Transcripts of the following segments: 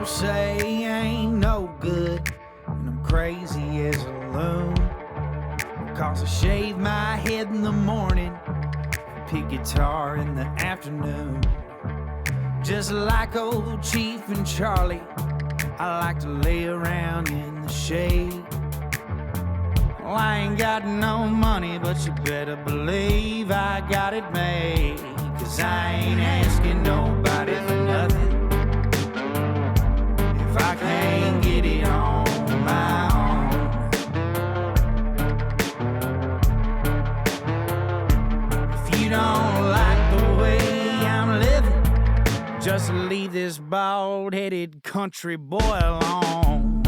People say I ain't no good, and I'm crazy as a loon. Cause I shave my head in the morning, pick guitar in the afternoon. Just like old Chief and Charlie, I like to lay around in the shade. Well, I ain't got no money, but you better believe I got it made. Cause I ain't asking nobody for nothing if I can't get it on my own. If you don't like the way I'm living, just leave this bald-headed country boy alone.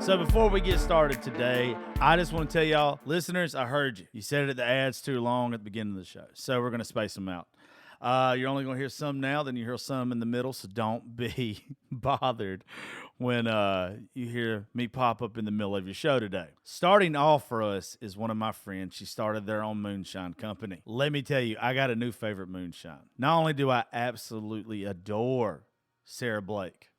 So before we get started today, I just want to tell y'all, listeners, I heard you. You said it, the ad's too long at the beginning of the show. So we're going to space them out. You're only going to hear some now, then you hear some in the middle. So don't be bothered when you hear me pop up in the middle of your show today. Starting off for us is one of my friends. She started their own moonshine company. Let me tell you, I got a new favorite moonshine. Not only do I absolutely adore Sarah Blake,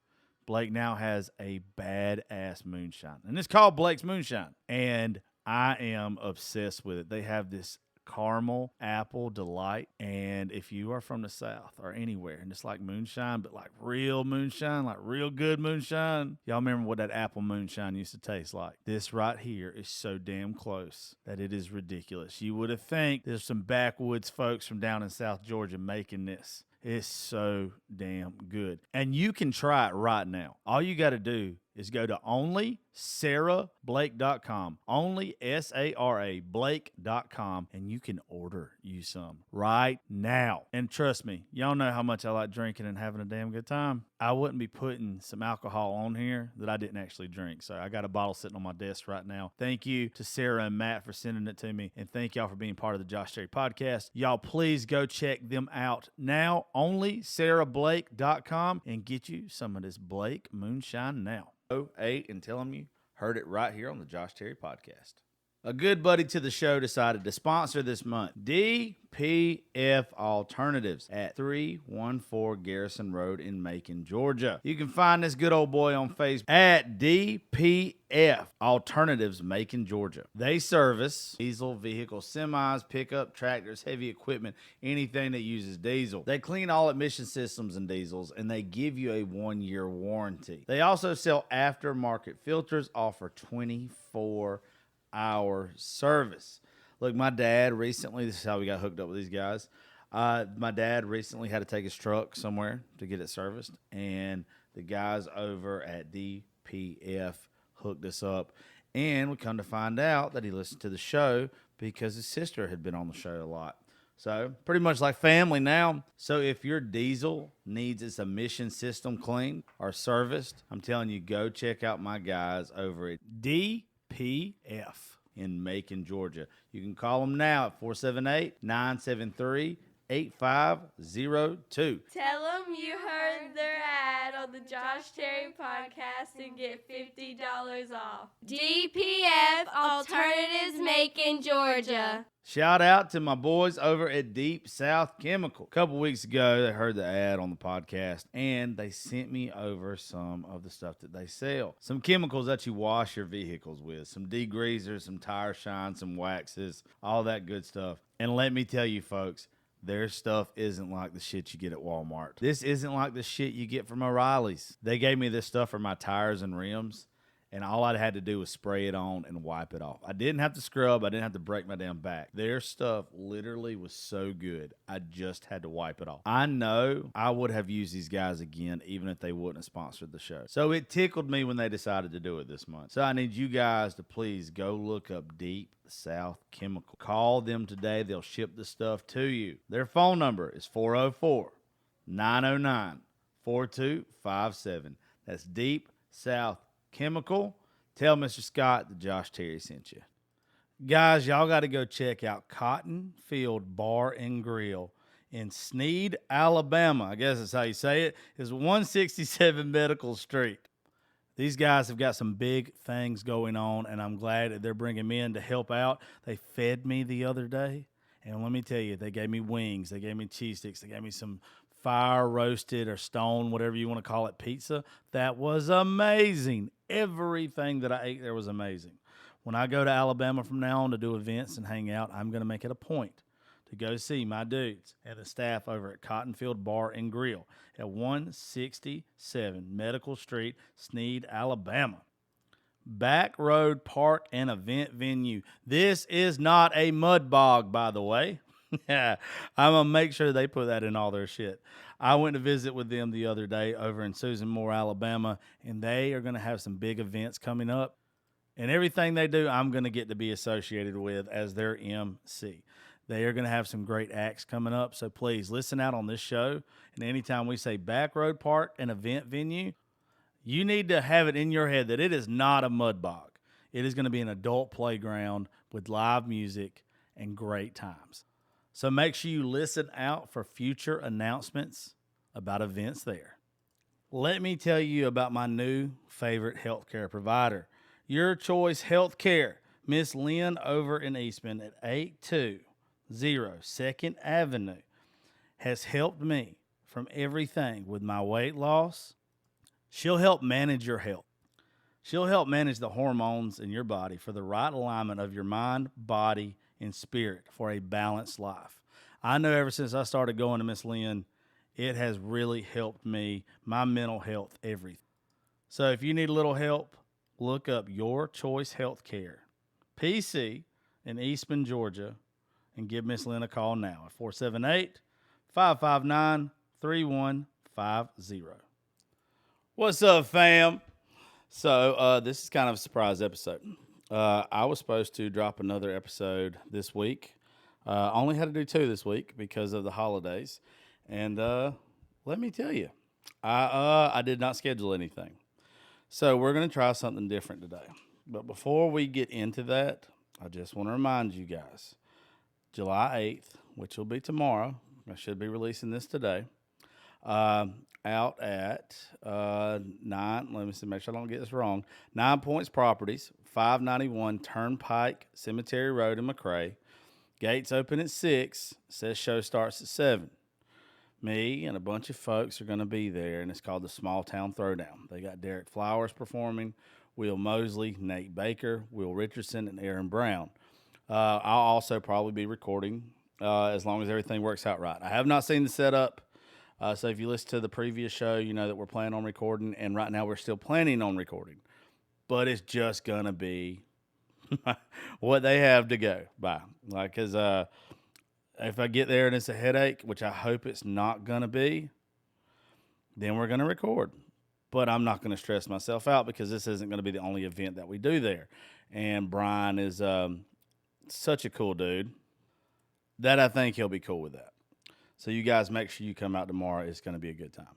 Blake now has a badass moonshine, and it's called Blake's Moonshine, and I am obsessed with it. They have this caramel apple delight, and if you are from the South or anywhere, and it's like moonshine, but like real moonshine, like real good moonshine, y'all remember what that apple moonshine used to taste like? This right here is so damn close that it is ridiculous. You would have think there's some backwoods folks from down in South Georgia making this. It's so damn good. And you can try it right now. All you got to do is go to onlysarahblake.com, only S-A-R-A Blake.com, and you can order you some right now. And trust me, y'all know how much I like drinking and having a damn good time. I wouldn't be putting some alcohol on here that I didn't actually drink. So I got a bottle sitting on my desk right now. Thank you to Sarah and Matt for sending it to me, and thank y'all for being part of the Josh Terry podcast. Y'all please go check them out now, onlysarahblake.com, and get you some of this Blake Moonshine now. 08 and tell them you heard it right here on the Josh Terry podcast. A good buddy to the show decided to sponsor this month, DPF Alternatives at 314 Garrison Road in Macon, Georgia. You can find this good old boy on Facebook at DPF Alternatives, Macon, Georgia. They service diesel vehicles, semis, pickup, tractors, heavy equipment, anything that uses diesel. They clean all emission systems and diesels, and they give you a 1-year warranty. They also sell aftermarket filters, offer 24-hour service. Look, my dad recently, this is how we got hooked up with these guys. My dad recently had to take his truck somewhere to get it serviced, and the guys over at DPF hooked us up, and we come to find out that he listened to the show because his sister had been on the show a lot. So pretty much like family now. So if your diesel needs its emission system cleaned or serviced, I'm telling you, go check out my guys over at DPF in Macon, Georgia. You can call them now at 478-973-8502. Tell them you heard their ad on the Josh Terry podcast and get $50 off. DPF Alternatives, Macon, Georgia. Shout out to my boys over at Deep South Chemical. A couple weeks ago, they heard the ad on the podcast, and they sent me over some of the stuff that they sell. Some chemicals that you wash your vehicles with, some degreasers, some tire shine, some waxes, all that good stuff. And let me tell you, folks, their stuff isn't like the shit you get at Walmart. This isn't like the shit you get from O'Reilly's. They gave me this stuff for my tires and rims, and all I had to do was spray it on and wipe it off. I didn't have to scrub. I didn't have to break my damn back. Their stuff literally was so good, I just had to wipe it off. I know I would have used these guys again even if they wouldn't have sponsored the show. So it tickled me when they decided to do it this month. So I need you guys to please go look up Deep South Chemical. Call them today. They'll ship the stuff to you. Their phone number is 404-909-4257. That's Deep South Chemical. Tell Mr. Scott that Josh Terry sent you. Guys, y'all got to go check out Cotton Field Bar and Grill in Sneed, Alabama. I guess that's how you say it. It's 167 Medical Street. These guys have got some big things going on, and I'm glad that they're bringing me in to help out. They fed me the other day, and let me tell you, they gave me wings. They gave me cheese sticks. They gave me some fire roasted or stone, whatever you want to call it, pizza. That was amazing. Everything that I ate there was amazing. When I go to Alabama from now on to do events and hang out, I'm going to make it a point to go see my dudes and the staff over at Cottonfield Bar and Grill at 167 Medical Street, Sneed, Alabama. Back Road Park and Event Venue. This is not a mud bog, by the way. I'm going to make sure they put that in all their shit. I went to visit with them the other day over in Susan Moore, Alabama, and they are going to have some big events coming up. And everything they do, I'm going to get to be associated with as their MC. They are going to have some great acts coming up, so please listen out on this show. And anytime we say Back Road Park and Event Venue, you need to have it in your head that it is not a mud bog. It is going to be an adult playground with live music and great times. So make sure you listen out for future announcements about events there. Let me tell you about my new favorite healthcare provider, Your Choice Healthcare. Miss Lynn over in Eastman at 820 2nd Avenue has helped me from everything with my weight loss. She'll help manage your health. She'll help manage the hormones in your body for the right alignment of your mind, body, and spirit for a balanced life. I know ever since I started going to Miss Lynn, it has really helped me, my mental health, everything. So if you need a little help, look up Your Choice Healthcare, PC in Eastman, Georgia, and give Miss Lynn a call now at 478-559-3150. What's up, fam? So this is kind of a surprise episode. I was supposed to drop another episode this week. Only had to do 2 this week because of the holidays. And let me tell you, I did not schedule anything. So we're going to try something different today. But before we get into that, I just want to remind you guys, July 8th, which will be tomorrow, I should be releasing this today, out at 9, let me see, make sure I don't get this wrong, 9 Points Properties, 591 Turnpike Cemetery Road in McRae. Gates open at 6, says show starts at 7. Me and a bunch of folks are going to be there, and it's called the Small Town Throwdown. They got Derek Flowers performing, Will Mosley, Nate Baker, Will Richardson, and Aaron Brown. I'll also probably be recording as long as everything works out right. I have not seen the setup. So if you listen to the previous show, you know that we're planning on recording, and right now we're still planning on recording. But it's just going to be what they have to go by. Like, because if I get there and it's a headache, which I hope it's not going to be, then we're going to record. But I'm not going to stress myself out because this isn't going to be the only event that we do there. And Brian is such a cool dude that I think he'll be cool with that. So you guys make sure you come out tomorrow. It's going to be a good time.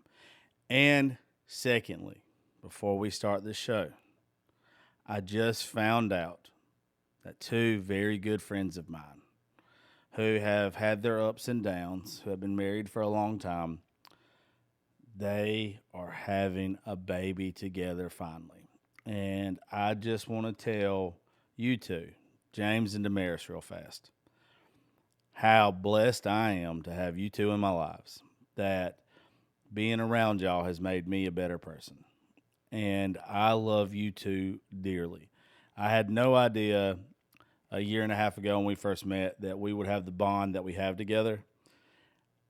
And secondly, before we start this show, I just found out that 2 very good friends of mine who have had their ups and downs, who have been married for a long time, they are having a baby together finally. And I just want to tell you 2, James and Damaris, real fast, how blessed I am to have you 2 in my lives, that being around y'all has made me a better person. And I love you 2 dearly. I had no idea a year and a half ago when we first met that we would have the bond that we have together,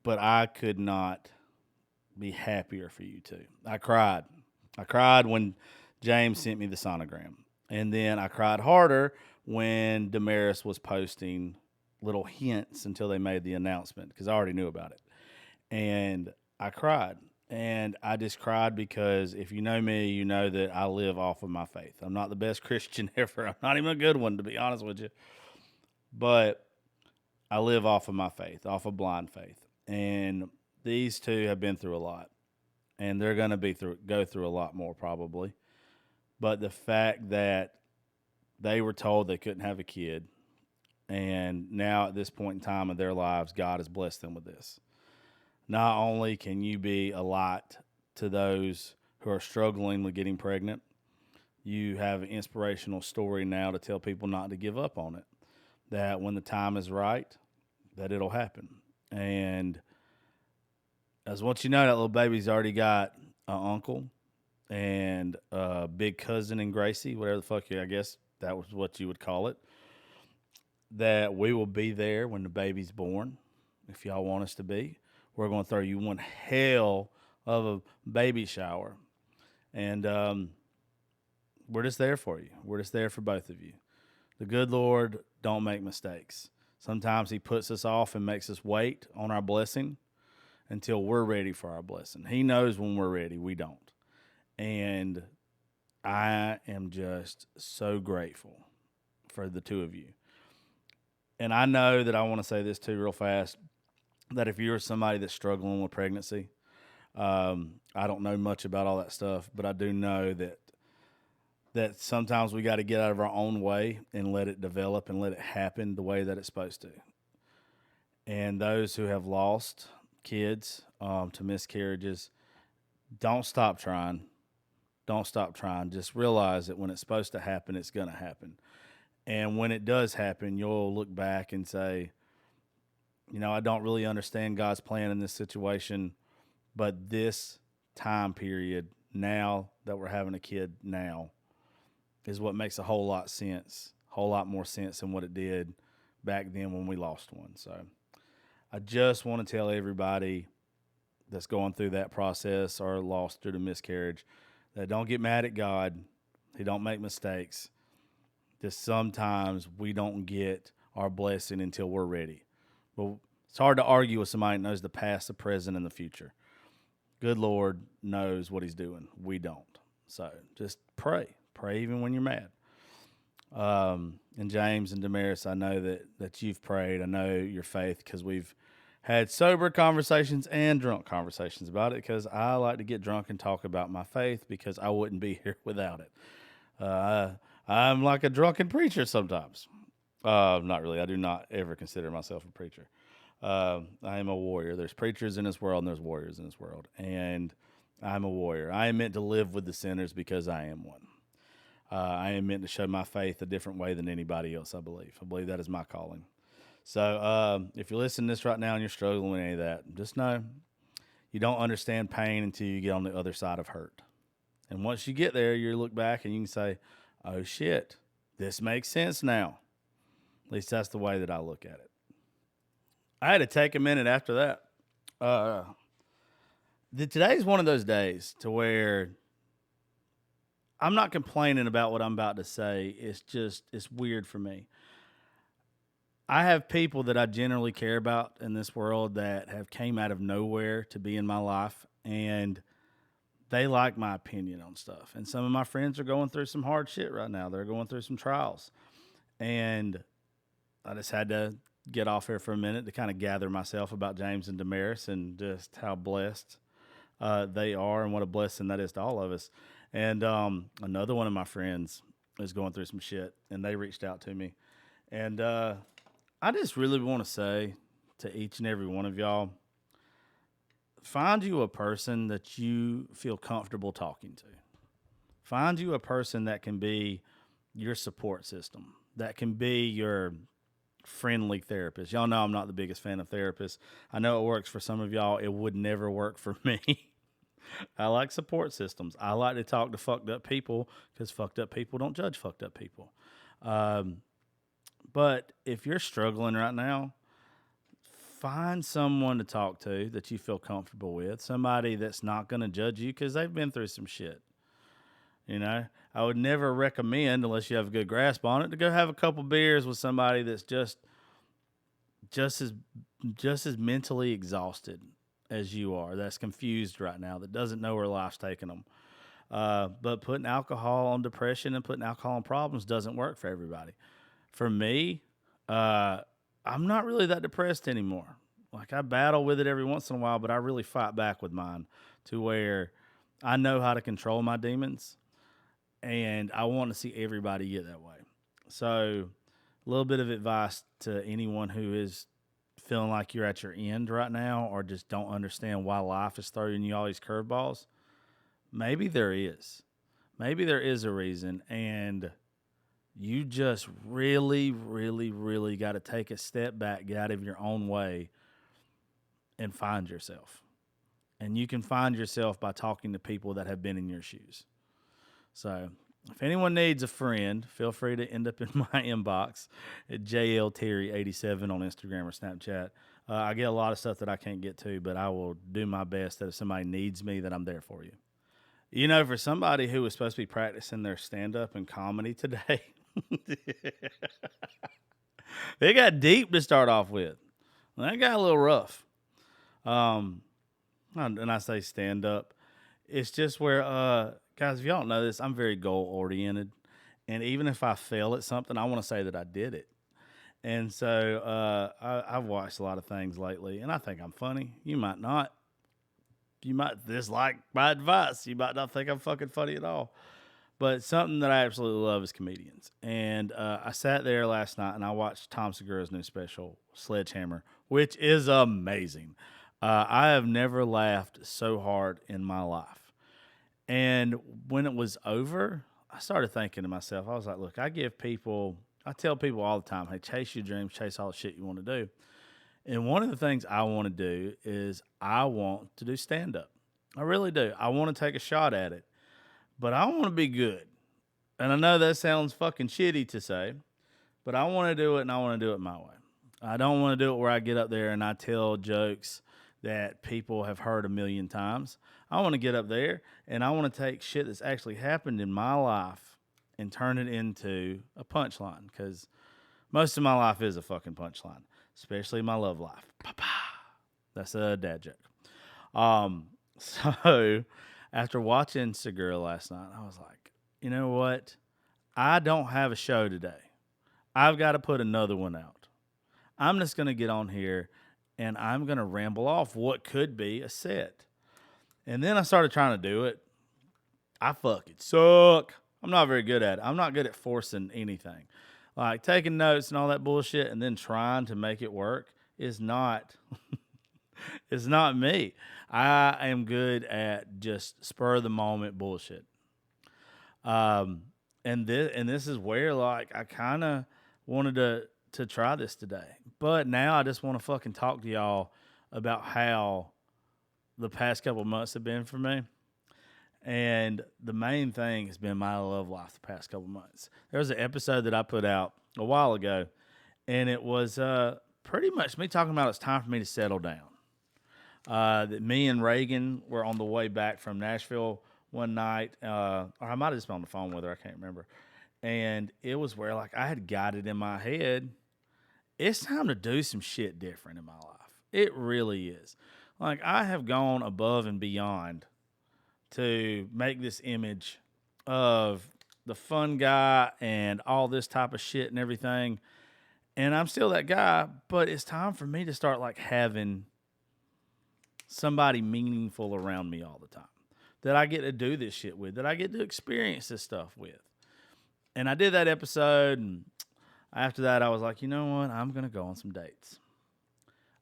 but I could not be happier for you 2. I cried. I cried when James sent me the sonogram. And then I cried harder when Damaris was posting little hints until they made the announcement, because I already knew about it. And I cried. And I just cried because if you know me, you know that I live off of my faith. I'm not the best Christian ever. I'm not even a good one, to be honest with you. But I live off of my faith, off of blind faith. And these 2 have been through a lot. And they're going to go through a lot more probably. But the fact that they were told they couldn't have a kid, and now at this point in time of their lives, God has blessed them with this. Not only can you be a light to those who are struggling with getting pregnant, you have an inspirational story now to tell people not to give up on it. That when the time is right, that it'll happen. And As once you know, that little baby's already got an uncle and a big cousin in Gracie, whatever the fuck I guess that was what you would call it, that we will be there when the baby's born, if y'all want us to be. We're going to throw you one hell of a baby shower. And we're just there for you. We're just there for both of you. The good Lord don't make mistakes. Sometimes he puts us off and makes us wait on our blessing until we're ready for our blessing. He knows when we're ready. We don't. And I am just so grateful for the two of you. And I know that I want to say this too real fast, that if you're somebody that's struggling with pregnancy, I don't know much about all that stuff, but I do know that sometimes we got to get out of our own way and let it develop and let it happen the way that it's supposed to. And those who have lost kids to miscarriages, don't stop trying. Don't stop trying. Just realize that when it's supposed to happen, it's going to happen. And when it does happen, you'll look back and say, I don't really understand God's plan in this situation, but this time period, now that we're having a kid now, is what makes a whole lot more sense than what it did back then when we lost one. So I just want to tell everybody that's going through that process or lost due to miscarriage that don't get mad at God. He don't make mistakes. Just sometimes we don't get our blessing until we're ready. But it's hard to argue with somebody that knows the past, the present, and the future. Good Lord knows what he's doing. We don't. So just pray. Pray even when you're mad. And James and Damaris, I know that you've prayed. I know your faith because we've had sober conversations and drunk conversations about it, because I like to get drunk and talk about my faith because I wouldn't be here without it. I'm like a drunken preacher sometimes. Not really. I do not ever consider myself a preacher. I am a warrior. There's preachers in this world and there's warriors in this world. And I'm a warrior. I am meant to live with the sinners because I am one. I am meant to show my faith a different way than anybody else, I believe. I believe that is my calling. So if you're listening to this right now and you're struggling with any of that, just know you don't understand pain until you get on the other side of hurt. And once you get there, you look back and you can say, oh, shit, this makes sense now. At least that's the way that I look at it. I had to take a minute after that. Today's one of those days to where I'm not complaining about what I'm about to say. It's weird for me. I have people that I generally care about in this world that have came out of nowhere to be in my life, and they like my opinion on stuff. And some of my friends are going through some hard shit right now. They're going through some trials. And I just had to get off here for a minute to kind of gather myself about James and Damaris and just how blessed they are and what a blessing that is to all of us. And another one of my friends is going through some shit, and they reached out to me. And I just really want to say to each and every one of y'all, find you a person that you feel comfortable talking to. Find you a person that can be your support system, that can be your friendly therapist. Y'all know I'm not the biggest fan of therapists. I know it works for some of y'all. It would never work for me. I like support systems. I like to talk to fucked up people because fucked up people don't judge fucked up people. But if you're struggling right now, find someone to talk to that you feel comfortable with, somebody that's not going to judge you because they've been through some shit. I would never recommend, unless you have a good grasp on it, to go have a couple beers with somebody that's just as mentally exhausted as you are, that's confused right now, that doesn't know where life's taking them. But putting alcohol on depression and putting alcohol on problems doesn't work for everybody. For me, I'm not really that depressed anymore. Like, I battle with it every once in a while, but I really fight back with mine to where I know how to control my demons, and I want to see everybody get that way. So a little bit of advice to anyone who is feeling like you're at your end right now or just don't understand why life is throwing you all these curveballs. Maybe there is. Maybe there is a reason, and you just really, really, really got to take a step back, get out of your own way, and find yourself. And you can find yourself by talking to people that have been in your shoes. So if anyone needs a friend, feel free to end up in my inbox at JLTerry87 on Instagram or Snapchat. I get a lot of stuff that I can't get to, but I will do my best that if somebody needs me, that I'm there for you. You know, for somebody who was supposed to be practicing their stand-up and comedy today, it got deep to start off with. That got a little rough. And I say stand-up. It's just where, guys, if y'all don't know this, I'm very goal-oriented. And even if I fail at something, I want to say that I did it. And so I've watched a lot of things lately, and I think I'm funny. You might not. You might dislike my advice. You might not think I'm fucking funny at all. But something that I absolutely love is comedians. And I sat there last night, and I watched Tom Segura's new special, Sledgehammer, which is amazing. I have never laughed so hard in my life. And when it was over, I started thinking to myself, I was like, look, I tell people all the time, hey, chase your dreams, chase all the shit you want to do. And one of the things I want to do is I want to do stand-up. I really do. I want to take a shot at it. But I want to be good. And I know that sounds fucking shitty to say, but I want to do it, and I want to do it my way. I don't want to do it where I get up there and I tell jokes that people have heard a million times. I want to get up there, and I want to take shit that's actually happened in my life and turn it into a punchline, because most of my life is a fucking punchline, especially my love life. That's a dad joke. So after watching Segura last night, I was like, you know what? I don't have a show today. I've got to put another one out. I'm just going to get on here and I'm going to ramble off what could be a set. And then I started trying to do it. I fucking suck. I'm not very good at it. I'm not good at forcing anything. Like taking notes and all that bullshit and then trying to make it work is not it's not me. I am good at just spur of the moment bullshit. And this is where like I kind of wanted to try this today. But now I just want to fucking talk to y'all about how the past couple of months have been for me. And the main thing has been my love life the past couple of months. There was an episode that I put out a while ago, and it was pretty much me talking about it's time for me to settle down. That me and Reagan were on the way back from Nashville one night, or I might have just been on the phone with her, I can't remember. And it was where like I had got it in my head, it's time to do some shit different in my life. It really is. Like I have gone above and beyond to make this image of the fun guy and all this type of shit and everything. And I'm still that guy, but it's time for me to start like having somebody meaningful around me all the time that I get to do this shit with, that I get to experience this stuff with. And I did that episode, and after that I was like, you know what? I'm going to go on some dates.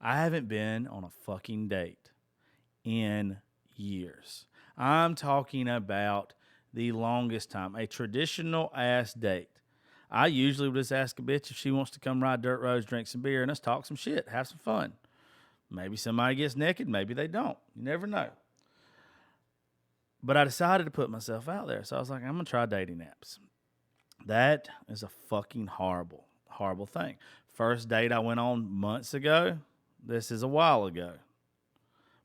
I haven't been on a fucking date in years. I'm talking about the longest time, a traditional ass date. I usually would just ask a bitch if she wants to come ride dirt roads, drink some beer, and us talk some shit, have some fun. Maybe somebody gets naked, maybe they don't. You never know. But I decided to put myself out there, so I was like, I'm going to try dating apps. That is a fucking horrible, horrible thing. First date I went on months ago, this is a while ago,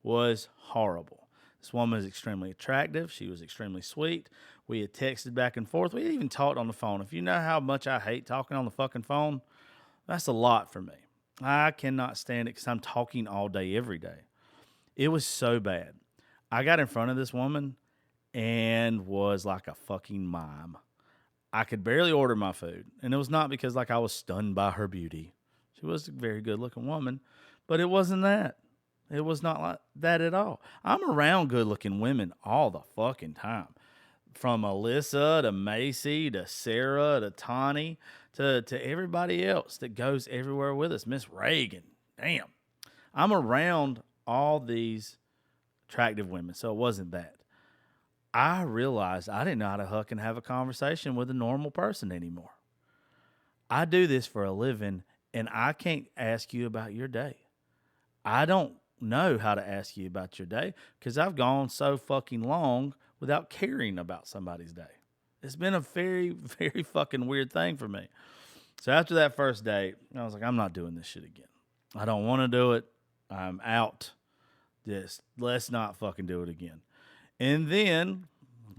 was horrible. This woman was extremely attractive. She was extremely sweet. We had texted back and forth. We had even talked on the phone. If you know how much I hate talking on the fucking phone, that's a lot for me. I cannot stand it because I'm talking all day, every day. It was so bad. I got in front of this woman and was like a fucking mime. I could barely order my food. And it was not because like I was stunned by her beauty. She was a very good looking woman, but it wasn't that. It was not like that at all. I'm around good-looking women all the fucking time. From Alyssa to Macy to Sarah to Tawny to everybody else that goes everywhere with us. Miss Reagan. Damn. I'm around all these attractive women, so it wasn't that. I realized I didn't know how to fucking have a conversation with a normal person anymore. I do this for a living, and I can't ask you about your day. I don't know how to ask you about your day because I've gone so fucking long without caring about somebody's day. It's been a very, very fucking weird thing for me. So after that first date, I was like, I'm not doing this shit again. I don't want to do it. I'm out. Just let's not fucking do it again. And then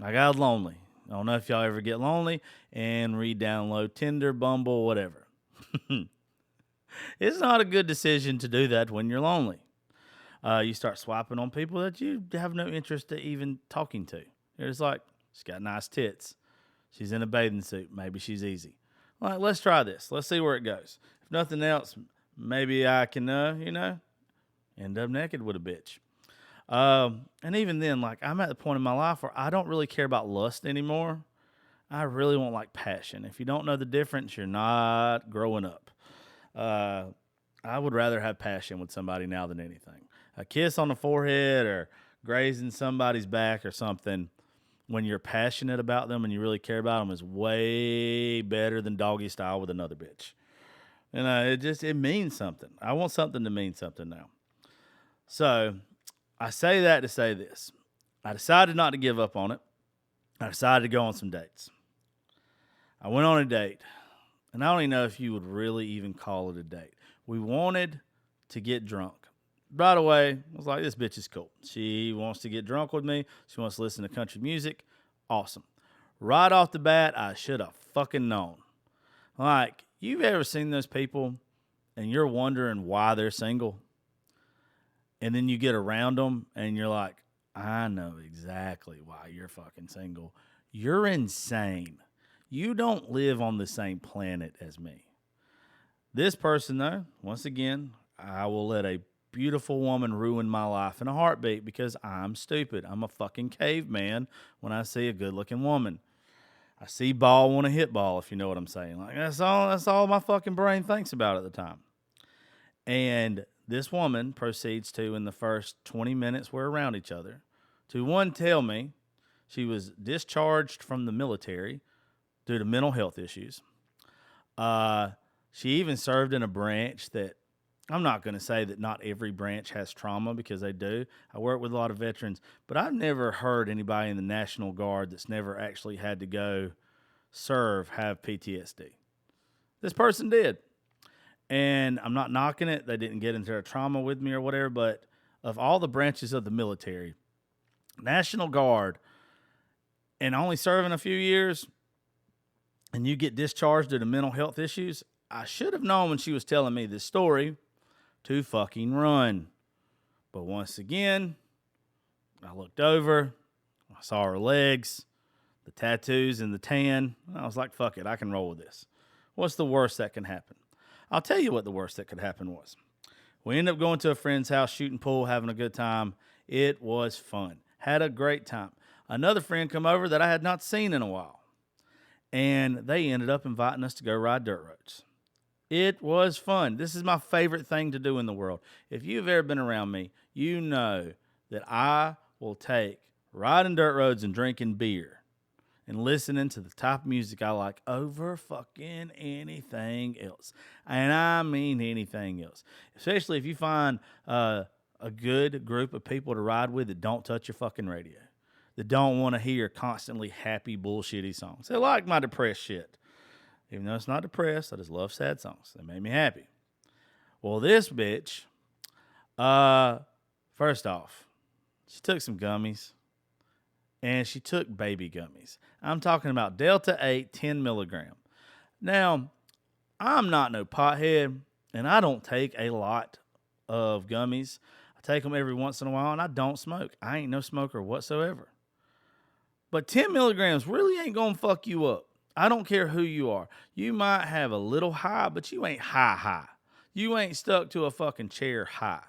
I got lonely. I don't know if y'all ever get lonely and re-download Tinder, Bumble, whatever. It's not a good decision to do that when you're lonely. You start swiping on people that you have no interest in even talking to. It's like, she's got nice tits. She's in a bathing suit. Maybe she's easy. All right, let's try this. Let's see where it goes. If nothing else, maybe I can, end up naked with a bitch. And even then, like, I'm at the point in my life where I don't really care about lust anymore. I really want, like, passion. If you don't know the difference, you're not growing up. I would rather have passion with somebody now than anything. A kiss on the forehead or grazing somebody's back or something when you're passionate about them and you really care about them is way better than doggy style with another bitch. And it means something. I want something to mean something now. So I say that to say this. I decided not to give up on it. I decided to go on some dates. I went on a date, and I don't even know if you would really even call it a date. We wanted to get drunk. Right away, I was like, this bitch is cool. She wants to get drunk with me. She wants to listen to country music. Awesome. Right off the bat, I should have fucking known. Like, you've ever seen those people and you're wondering why they're single? And then you get around them and you're like, I know exactly why you're fucking single. You're insane. You don't live on the same planet as me. This person, though, once again, I will let a beautiful woman ruin my life in a heartbeat because I'm stupid. I'm a fucking caveman when I see a good-looking woman. I see ball, want to hit ball, if you know what I'm saying. Like, that's all my fucking brain thinks about at the time. And this woman proceeds to, in the first 20 minutes we're around each other, to one, tell me she was discharged from the military due to mental health issues. She even served in a branch that, I'm not going to say that not every branch has trauma because they do. I work with a lot of veterans, but I've never heard anybody in the National Guard that's never actually had to go serve have PTSD. This person did. And I'm not knocking it. They didn't get into a trauma with me or whatever, but of all the branches of the military, National Guard, and only serving a few years, and you get discharged due to mental health issues, I should have known when she was telling me this story to fucking run. But once again, I looked over, I saw her legs, the tattoos and the tan, and I was like, fuck it, I can roll with this. What's the worst that can happen? I'll tell you what the worst that could happen was. We ended up going to a friend's house, shooting pool, having a good time. It was fun. Had a great time. Another friend come over that I had not seen in a while. And they ended up inviting us to go ride dirt roads. It was fun. This is my favorite thing to do in the world. If you've ever been around me, you know that I will take riding dirt roads and drinking beer and listening to the type of music I like over fucking anything else. And I mean anything else. Especially if you find a good group of people to ride with that don't touch your fucking radio. That don't want to hear constantly happy, bullshitty songs. They like my depressed shit. Even though it's not depressed, I just love sad songs. They made me happy. Well, this bitch, first off, she took some gummies. And she took baby gummies. I'm talking about Delta 8, 10 milligram. Now, I'm not no pothead, and I don't take a lot of gummies. I take them every once in a while, and I don't smoke. I ain't no smoker whatsoever. But 10 milligrams really ain't going to fuck you up. I don't care who you are. You might have a little high, but you ain't high. You ain't stuck to a fucking chair high.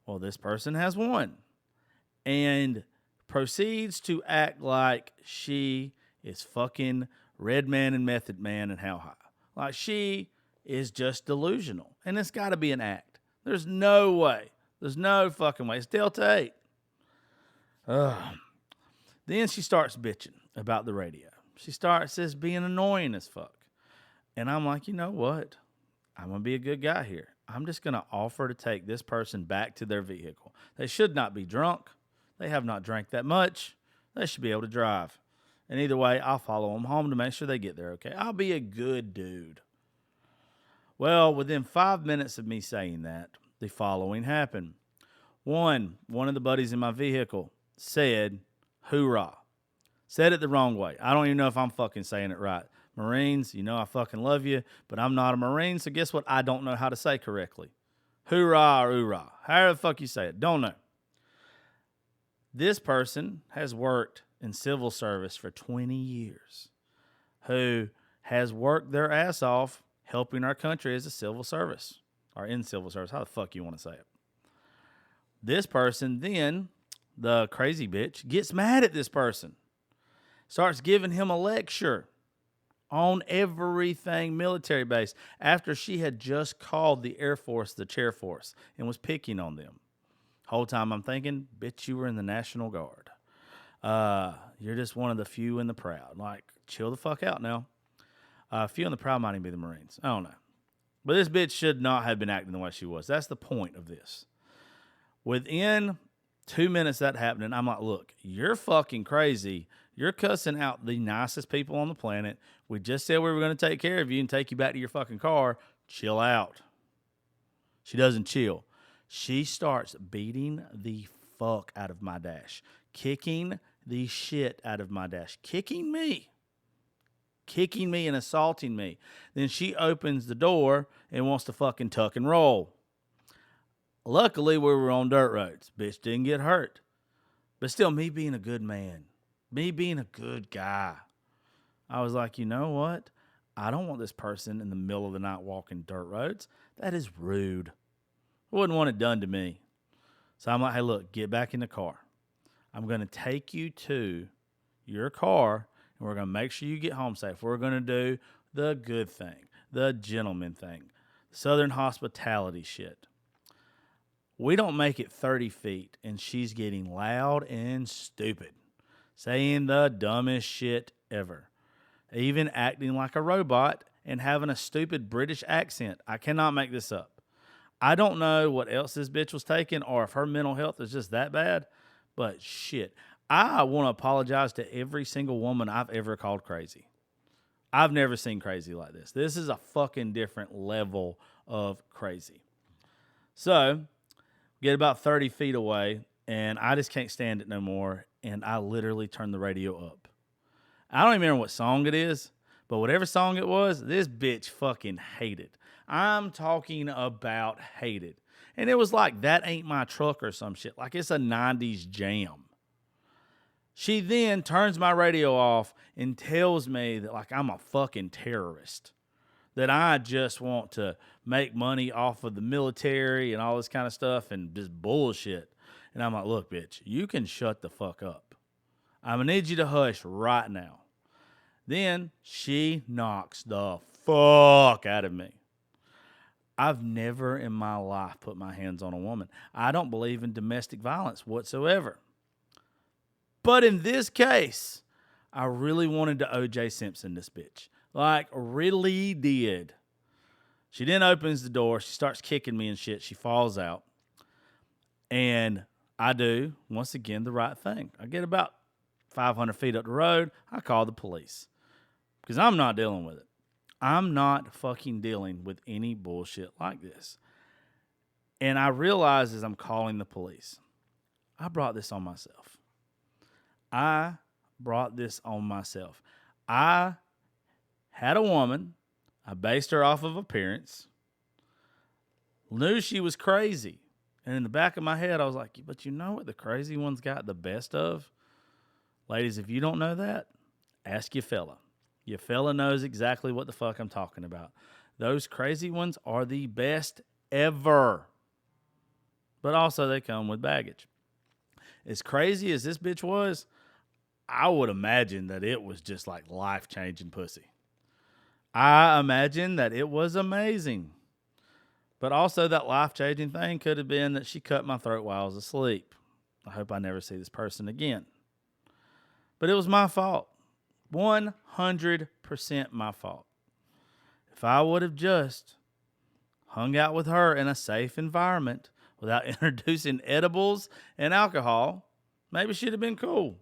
Well, this person has one. And proceeds to act like she is fucking Redman and Method Man and how high. Like she is just delusional. And it's got to be an act. There's no way. There's no fucking way. It's Delta 8. Then she starts bitching about the radio. She starts just being annoying as fuck. And I'm like, you know what? I'm going to be a good guy here. I'm just going to offer to take this person back to their vehicle. They should not be drunk. They have not drank that much. They should be able to drive. And either way, I'll follow them home to make sure they get there okay. I'll be a good dude. Well, within 5 minutes of me saying that, the following happened. One of the buddies in my vehicle said, hoorah. Said it the wrong way. I don't even know if I'm fucking saying it right. Marines, you know I fucking love you, but I'm not a Marine, so guess what? I don't know how to say correctly. Hoorah or oorah. However the fuck you say it. Don't know. This person has worked in civil service for 20 years, who has worked their ass off helping our country as a civil service, or in civil service, how the fuck you want to say it. This person then, the crazy bitch, gets mad at this person, starts giving him a lecture on everything military based after she had just called the Air Force the chair force and was picking on them. Whole time I'm thinking, bitch, you were in the National Guard. You're just one of the few in the proud. Like, chill the fuck out now. Few in the proud might even be the Marines. I don't know. But this bitch should not have been acting the way she was. That's the point of this. Within 2 minutes that happening, I'm like, look, you're fucking crazy. You're cussing out the nicest people on the planet. We just said we were going to take care of you and take you back to your fucking car. Chill out. She doesn't chill. She starts beating the fuck out of my dash. Kicking the shit out of my dash. Kicking me and assaulting me. Then she opens the door and wants to fucking tuck and roll. Luckily, we were on dirt roads. Bitch didn't get hurt. But still, me being a good man, me being a good guy, I was like, you know what? I don't want this person in the middle of the night walking dirt roads. That is rude. I wouldn't want it done to me. So I'm like, hey, look, get back in the car. I'm going to take you to your car, and we're going to make sure you get home safe. We're going to do the good thing, the gentleman thing, Southern hospitality shit. We don't make it 30 feet, and she's getting loud and stupid, saying the dumbest shit ever, even acting like a robot and having a stupid British accent. I cannot make this up. I don't know what else this bitch was taking or if her mental health is just that bad, but shit. I want to apologize to every single woman I've ever called crazy. I've never seen crazy like this. This is a fucking different level of crazy. So, get about 30 feet away, and I just can't stand it no more, and I literally turned the radio up. I don't even remember what song it is, but whatever song it was, this bitch fucking hated. I'm talking about hated. And it was like, that ain't my truck or some shit. Like it's a 90s jam. She then turns my radio off and tells me that like I'm a fucking terrorist. That I just want to make money off of the military and all this kind of stuff and just bullshit. And I'm like, look, bitch, you can shut the fuck up. I'm going to need you to hush right now. Then she knocks the fuck out of me. I've never in my life put my hands on a woman. I don't believe in domestic violence whatsoever. But in this case, I really wanted to O.J. Simpson this bitch. Like, really did. She then opens the door. She starts kicking me and shit. She falls out. And I do, once again, the right thing. I get about 500 feet up the road. I call the police. Because I'm not dealing with it. I'm not fucking dealing with any bullshit like this. And I realize as I'm calling the police, I brought this on myself. I had a woman. I based her off of appearance. Knew she was crazy. And in the back of my head, I was like, but you know what the crazy ones got the best of? Ladies, if you don't know that, ask your fella. Your fella knows exactly what the fuck I'm talking about. Those crazy ones are the best ever. But also they come with baggage. As crazy as this bitch was, I would imagine that it was just like life-changing pussy. I imagine that it was amazing. But also that life-changing thing could have been that she cut my throat while I was asleep. I hope I never see this person again. But it was my fault. 100% my fault. If I would have just hung out with her in a safe environment without introducing edibles and alcohol, maybe she'd have been cool.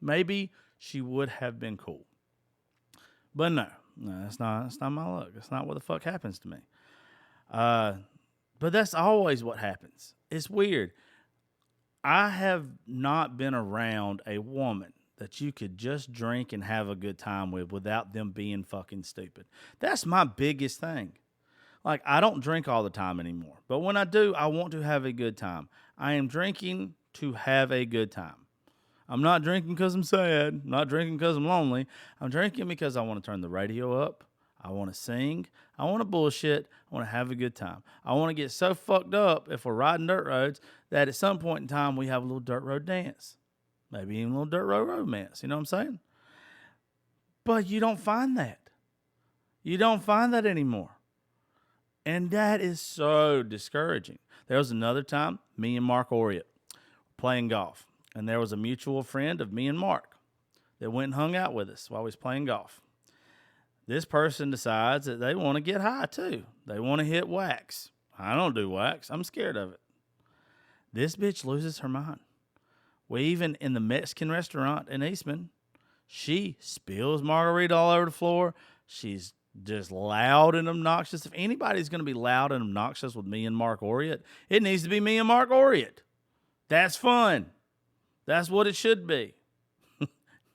Maybe she would have been cool. But no, that's not my luck. That's not what the fuck happens to me. But that's always what happens. It's weird. I have not been around a woman that you could just drink and have a good time with without them being fucking stupid. That's my biggest thing. Like, I don't drink all the time anymore. But when I do, I want to have a good time. I am drinking to have a good time. I'm not drinking because I'm sad. I'm not drinking because I'm lonely. I'm drinking because I want to turn the radio up. I want to sing. I want to bullshit. I want to have a good time. I want to get so fucked up if we're riding dirt roads that at some point in time we have a little dirt road dance. Maybe even a little dirt road romance. You know what I'm saying? But you don't find that. You don't find that anymore. And that is so discouraging. There was another time, me and Mark Oriot playing golf. And there was a mutual friend of me and Mark that went and hung out with us while we was playing golf. This person decides that they want to get high too. They want to hit wax. I don't do wax. I'm scared of it. This bitch loses her mind. We even in the Mexican restaurant in Eastman, she spills margarita all over the floor. She's just loud and obnoxious. If anybody's going to be loud and obnoxious with me and Mark Oriot, it needs to be me and Mark Oriot. That's fun. That's what it should be.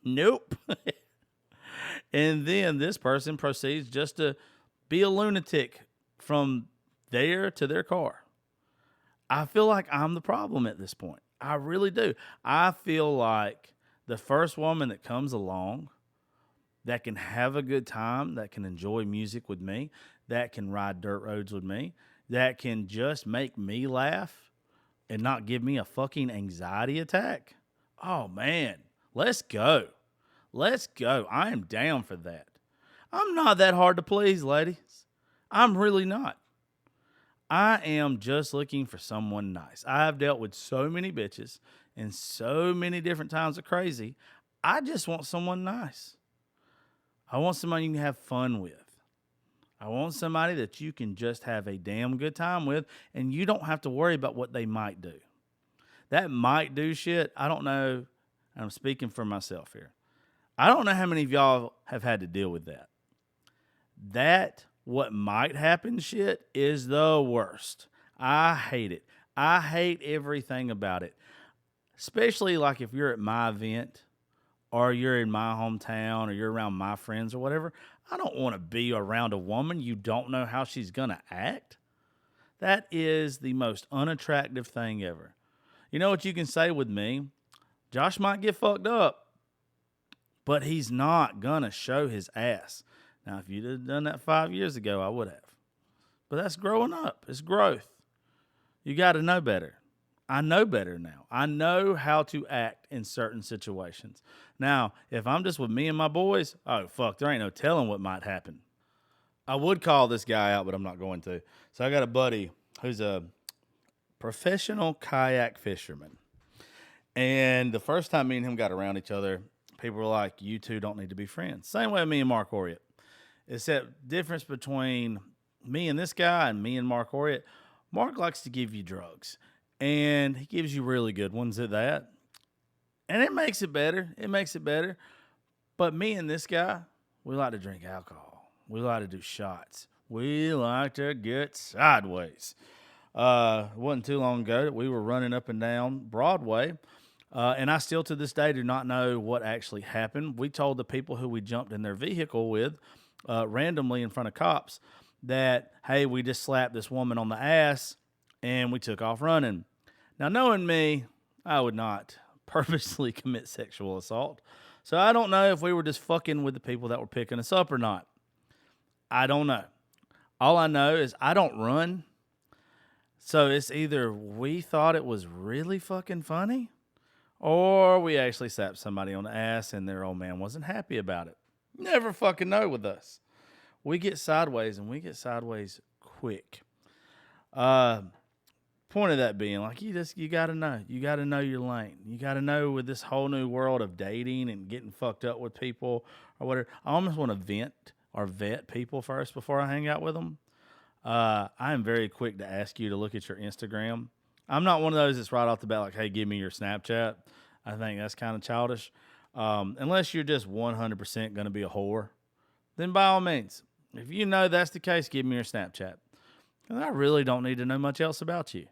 Nope. And then this person proceeds just to be a lunatic from there to their car. I feel like I'm the problem at this point. I really do. I feel like the first woman that comes along that can have a good time, that can enjoy music with me, that can ride dirt roads with me, that can just make me laugh and not give me a fucking anxiety attack. Oh, man, let's go. Let's go. I am down for that. I'm not that hard to please, ladies. I'm really not. I am just looking for someone nice. I have dealt with so many bitches and so many different times of crazy. I just want someone nice. I want somebody you can have fun with. I want somebody that you can just have a damn good time with, and you don't have to worry about what they might do. That might do shit, I don't know. I'm speaking for myself here. I don't know how many of y'all have had to deal with that. That what might happen shit is the worst. I hate it. I hate everything about it. Especially like if you're at my event or you're in my hometown or you're around my friends or whatever. I don't want to be around a woman you don't know how she's going to act. That is the most unattractive thing ever. You know what you can say with me? Josh might get fucked up, but he's not going to show his ass. Now, if you'd have done that 5 years ago, I would have. But that's growing up. It's growth. You got to know better. I know better now. I know how to act in certain situations. Now, if I'm just with me and my boys, oh, fuck, there ain't no telling what might happen. I would call this guy out, but I'm not going to. So I got a buddy who's a professional kayak fisherman. And the first time me and him got around each other, people were like, you two don't need to be friends. Same way with me and Mark Oriot. Except difference between me and this guy and me and Mark Oriot, Mark likes to give you drugs. And he gives you really good ones at that. And it makes it better. It makes it better. But me and this guy, we like to drink alcohol. We like to do shots. We like to get sideways. It wasn't too long ago that we were running up and down Broadway. And I still to this day do not know what actually happened. We told the people who we jumped in their vehicle with randomly in front of cops that, hey, we just slapped this woman on the ass and we took off running. Now, knowing me, I would not purposely commit sexual assault. So I don't know if we were just fucking with the people that were picking us up or not. I don't know. All I know is I don't run. So it's either we thought it was really fucking funny or we actually slapped somebody on the ass and their old man wasn't happy about it. Never fucking know with us. We get sideways and we get sideways quick. Point of that being, like, you got to know. You got to know your lane. You got to know with this whole new world of dating and getting fucked up with people or whatever. I almost want to vet people first before I hang out with them. I am very quick to ask you to look at your Instagram. I'm not one of those that's right off the bat like, hey, give me your Snapchat. I think that's kind of childish. Unless you're just 100% going to be a whore, then by all means, if you know that's the case, give me your Snapchat. And I really don't need to know much else about you.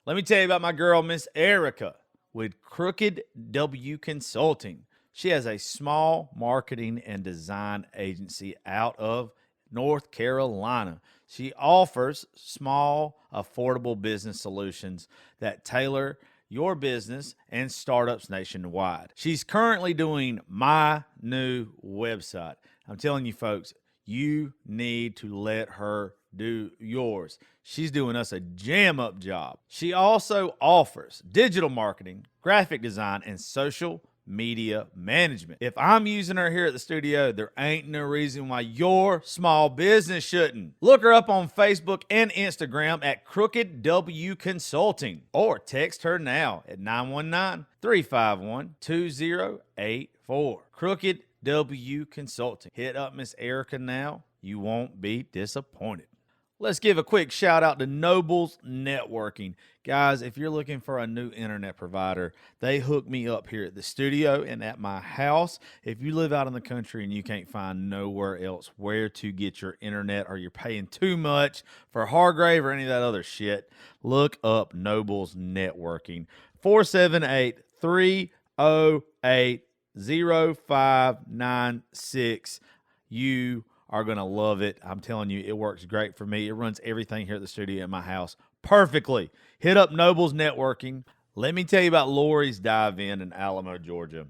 Let me tell you about my girl, Miss Erica, with Crooked W Consulting. She has a small marketing and design agency out of North Carolina. She offers small, affordable business solutions that tailor your business and startups nationwide. She's currently doing my new website. I'm telling you, folks, you need to let her do yours. She's doing us a jam-up job. She also offers digital marketing, graphic design, and social media management. If I'm using her here at the studio, there ain't no reason why your small business shouldn't. Look her up on Facebook and Instagram at Crooked W Consulting, or text her now at 919-351-2084. Crooked W Consulting. Hit up Miss Erica now. You won't be disappointed. Let's give a quick shout out to Nobles Networking. Guys, if you're looking for a new internet provider, they hook me up here at the studio and at my house. If you live out in the country and you can't find nowhere else where to get your internet, or you're paying too much for Hargrave or any of that other shit, look up Nobles Networking. 478-308-0596. You are going to love it. I'm telling you, it works great for me. It runs everything here at the studio in my house perfectly. Hit up Nobles Networking. Let me tell you about Lori's Dive-In in Alamo, Georgia.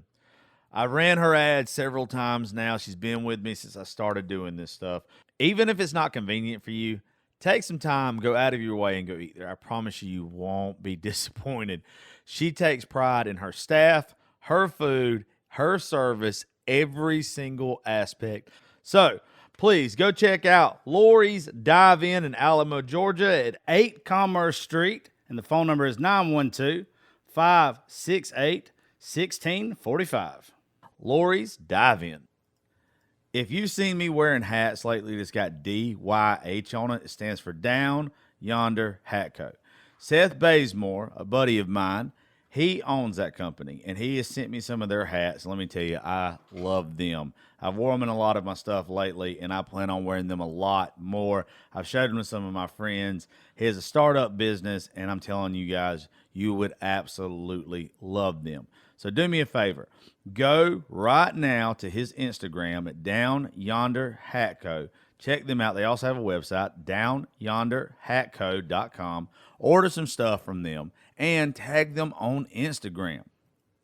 I ran her ad several times now. She's been with me since I started doing this stuff. Even if it's not convenient for you, take some time, go out of your way and go eat there. I promise you won't be disappointed. She takes pride in her staff, her food, her service, every single aspect. So, please go check out Lori's Dive-In in Alamo, Georgia at 8 Commerce Street. And the phone number is 912-568-1645. Lori's Dive-In. If you've seen me wearing hats lately that's got DYH on it, it stands for Down Yonder Hat Co. Seth Bazemore, a buddy of mine, he owns that company, and he has sent me some of their hats. Let me tell you, I love them. I've worn them in a lot of my stuff lately, and I plan on wearing them a lot more. I've showed them to some of my friends. He has a startup business, and I'm telling you guys, you would absolutely love them. So do me a favor. Go right now to his Instagram at Down Yonder Hat Co. Check them out. They also have a website, downyonderhatco.com. Order some stuff from them and tag them on Instagram.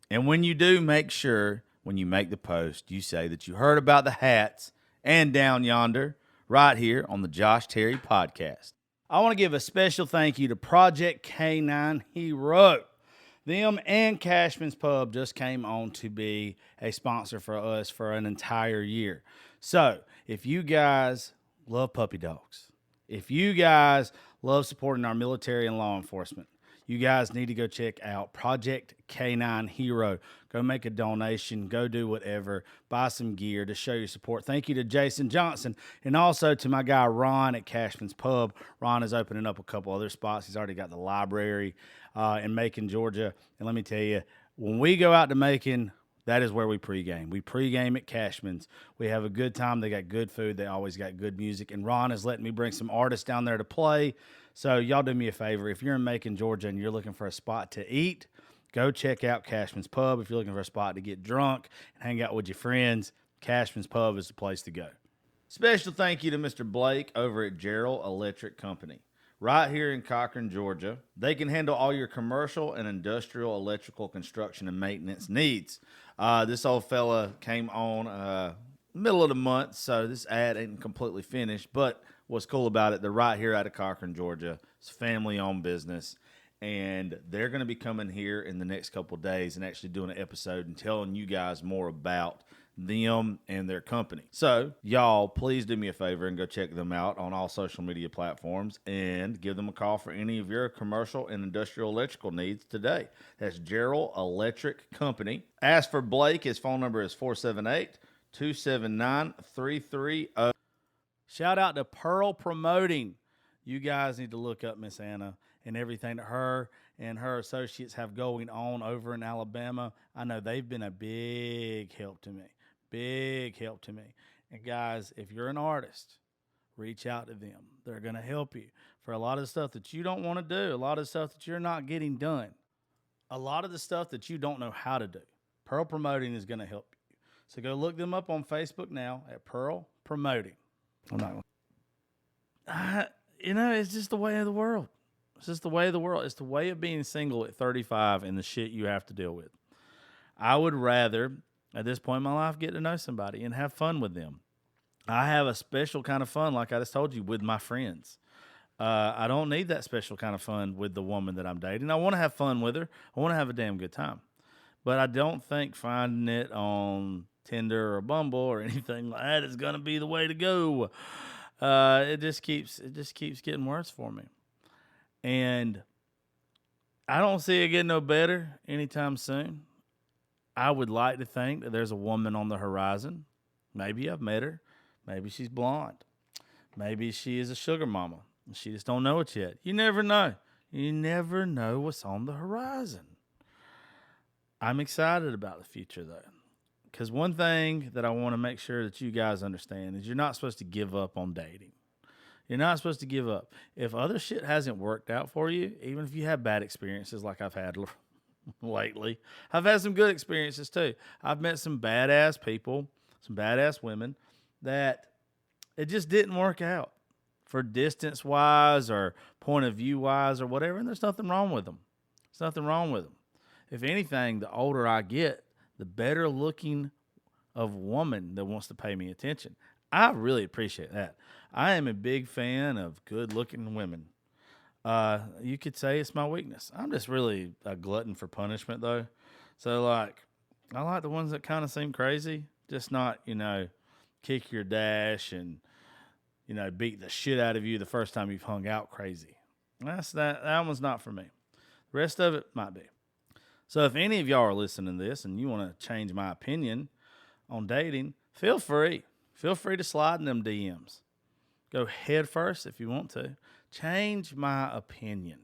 And when you do, make sure when you make the post, you say that you heard about the hats and Down Yonder right here on the Josh Terry Podcast. I want to give a special thank you to Project K9 Hero. Them and Cashman's Pub just came on to be a sponsor for us for an entire year. So if you guys love puppy dogs, if you guys love supporting our military and law enforcement, you guys need to go check out Project K9 Hero. Go make a donation. Go do whatever. Buy some gear to show your support. Thank you to Jason Johnson, and also to my guy Ron at Cashman's Pub. Ron is opening up a couple other spots. He's already got the library in Macon, Georgia. And let me tell you, when we go out to Macon, that is where we pregame. We pregame at Cashman's. We have a good time. They got good food. They always got good music. And Ron is letting me bring some artists down there to play. So y'all do me a favor. If you're in Macon, Georgia, and you're looking for a spot to eat, go check out Cashman's Pub. If you're looking for a spot to get drunk and hang out with your friends, Cashman's Pub is the place to go. Special thank you to Mr. Blake over at Gerald Electric Company. Right here in Cochran, Georgia. They can handle all your commercial and industrial electrical construction and maintenance needs. This old fella came on middle of the month, so this ad ain't completely finished, but what's cool about it, they're right here out of Cochran, Georgia. It's a family-owned business, and they're going to be coming here in the next couple of days and actually doing an episode and telling you guys more about them and their company. So, y'all, please do me a favor and go check them out on all social media platforms and give them a call for any of your commercial and industrial electrical needs today. That's Gerald Electric Company. As for Blake, his phone number is 478-279-330. Shout out to Pearl Promoting You guys need to look up Miss Anna and everything that her and her associates have going on over in Alabama. I know they've been a big help to me. Big help to me. And guys, if you're an artist, reach out to them. They're going to help you for a lot of the stuff that you don't want to do, a lot of the stuff that you're not getting done, a lot of the stuff that you don't know how to do. Pearl Promoting is going to help you. So go look them up on Facebook now at Pearl Promoting. I'm not going it's just the way of the world. It's just the way of the world. It's the way of being single at 35 and the shit you have to deal with. I would rather, at this point in my life, get to know somebody and have fun with them. I have a special kind of fun, like I just told you, with my friends. I don't need that special kind of fun with the woman that I'm dating. I want to have fun with her. I want to have a damn good time. But I don't think finding it on Tinder or Bumble or anything like that is going to be the way to go. It just keeps getting worse for me. And I don't see it getting no better anytime soon. I would like to think that there's a woman on the horizon. Maybe I've met her. Maybe she's blonde. Maybe she is a sugar mama. She just don't know it yet. You never know. You never know what's on the horizon. I'm excited about the future, though. Because one thing that I want to make sure that you guys understand is you're not supposed to give up on dating. You're not supposed to give up. If other shit hasn't worked out for you, even if you have bad experiences like I've had lately, I've had some good experiences too. I've met some badass people, some badass women that it just didn't work out for distance wise or point of view wise or whatever. And there's nothing wrong with them. There's nothing wrong with them. If anything, the older I get, the better looking of woman that wants to pay me attention. I really appreciate that. I am a big fan of good looking women. You could say it's my weakness. I'm just really a glutton for punishment though. So like, I like the ones that kind of seem crazy, just not, kick your dash and, beat the shit out of you the first time you've hung out crazy. That one's not for me. The rest of it might be. So if any of y'all are listening to this and you want to change my opinion on dating, feel free. Feel free to slide in them DMs. Go head first if you want to. Change my opinion.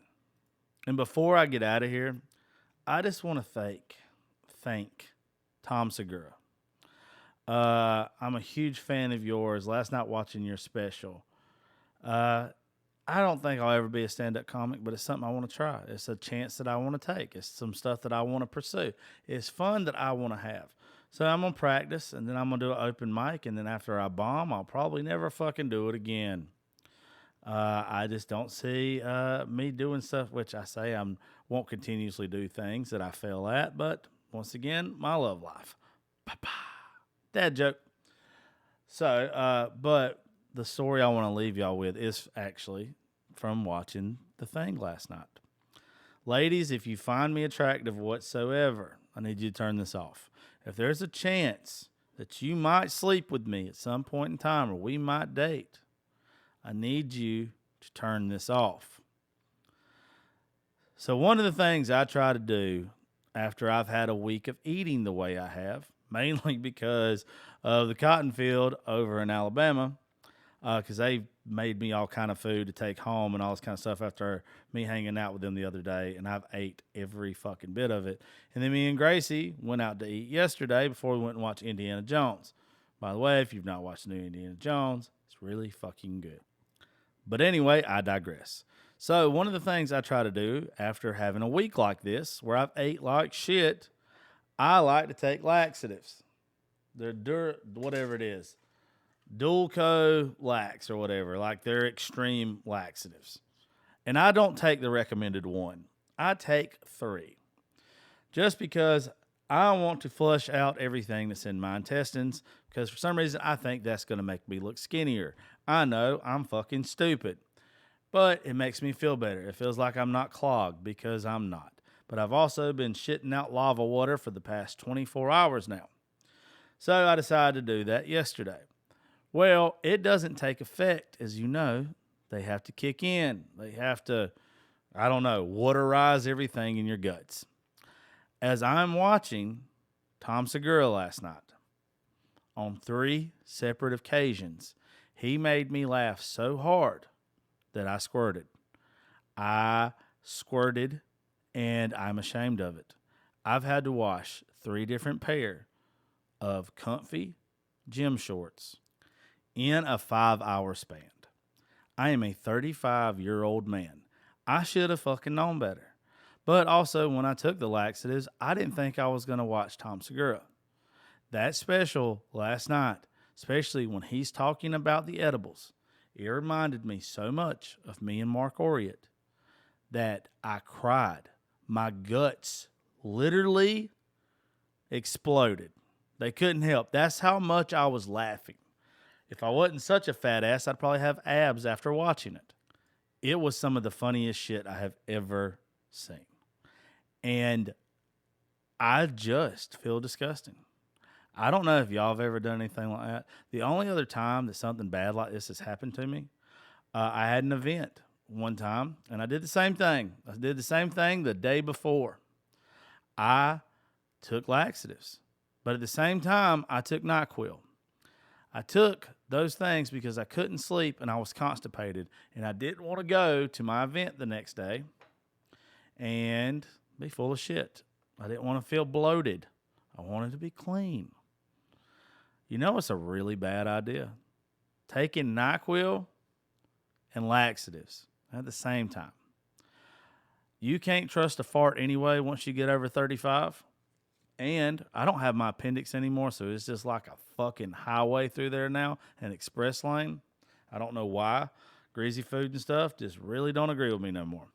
And before I get out of here, I just want to thank Tom Segura. I'm a huge fan of yours. Last night watching your special, I don't think I'll ever be a stand-up comic, but it's something I want to try. It's a chance that I want to take. It's some stuff that I want to pursue. It's fun that I want to have. So I'm going to practice, and then I'm going to do an open mic, and then after I bomb, I'll probably never fucking do it again. I just don't see me doing stuff, which I say I won't continuously do things that I fail at, but once again, my love life. Dad joke. So, but the story I want to leave y'all with is actually from watching The Thing last night. Ladies, if you find me attractive whatsoever, I need you to turn this off. If there's a chance that you might sleep with me at some point in time or we might date, I need you to turn this off. So one of the things I try to do after I've had a week of eating the way I have, mainly because of the cotton field over in Alabama, because they made me all kind of food to take home and all this kind of stuff after me hanging out with them the other day, and I've ate every fucking bit of it. And then me and Gracie went out to eat yesterday before we went and watched Indiana Jones. By the way, if you've not watched the new Indiana Jones, it's really fucking good. But anyway, I digress. So one of the things I try to do after having a week like this, where I've ate like shit, I like to take laxatives. They're whatever it is. Dulco Lax or whatever, like they're extreme laxatives. And I don't take the recommended one. I take 3. Just because I want to flush out everything that's in my intestines, because for some reason I think that's going to make me look skinnier. I know I'm fucking stupid, but it makes me feel better. It feels like I'm not clogged, because I'm not. But I've also been shitting out lava water for the past 24 hours now. So I decided to do that yesterday. Well, it doesn't take effect, as you know. They have to kick in. They have to, waterize everything in your guts. As I'm watching Tom Segura last night, on 3 separate occasions, he made me laugh so hard that I squirted. I squirted, and I'm ashamed of it. I've had to wash 3 different pair of comfy gym shorts in a 5-hour span. I am a 35-year-old man. I should have fucking known better. But also, when I took the laxatives, I didn't think I was going to watch Tom Segura. That special last night, especially when he's talking about the edibles, it reminded me so much of me and Mark Oriot that I cried. My guts literally exploded. They couldn't help. That's how much I was laughing. If I wasn't such a fat ass, I'd probably have abs after watching it. It was some of the funniest shit I have ever seen. And I just feel disgusting. I don't know if y'all have ever done anything like that. The only other time that something bad like this has happened to me, I had an event one time, and I did the same thing. I did the same thing the day before. I took laxatives, but at the same time, I took NyQuil. I took those things because I couldn't sleep and I was constipated, and I didn't want to go to my event the next day and be full of shit. I didn't want to feel bloated. I wanted to be clean. You know, it's a really bad idea. Taking NyQuil and laxatives at the same time. You can't trust a fart anyway once you get over 35. And I don't have my appendix anymore, so it's just like a fucking highway through there now, an express lane. I don't know why. Greasy food and stuff just really don't agree with me no more.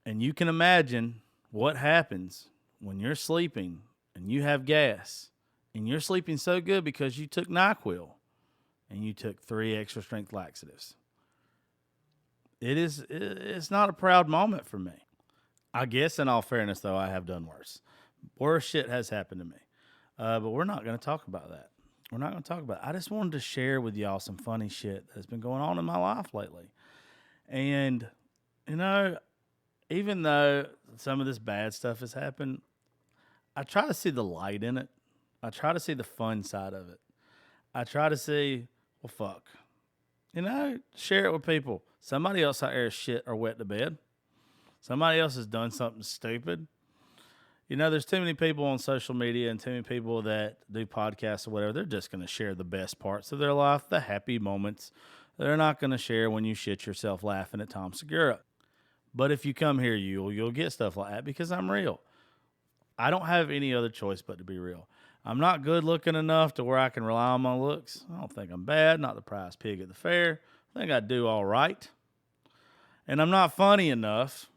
And you can imagine what happens when you're sleeping and you have gas and you're sleeping so good because you took NyQuil and you took 3 extra strength laxatives. It's not a proud moment for me. I guess in all fairness, though, I have done worse. Worse shit has happened to me. But we're not going to talk about that. We're not going to talk about it. I just wanted to share with y'all some funny shit that's been going on in my life lately. And, you know, even though some of this bad stuff has happened, I try to see the light in it. I try to see the fun side of it. I try to see, well, fuck. You know, share it with people. Somebody else out there is shit or wet the bed. Somebody else has done something stupid. You know, there's too many people on social media and too many people that do podcasts or whatever. They're just going to share the best parts of their life, the happy moments. They're not going to share when you shit yourself laughing at Tom Segura. But if you come here, you'll get stuff like that because I'm real. I don't have any other choice but to be real. I'm not good looking enough to where I can rely on my looks. I don't think I'm bad, not the prize pig at the fair. I think I do all right. And I'm not funny enough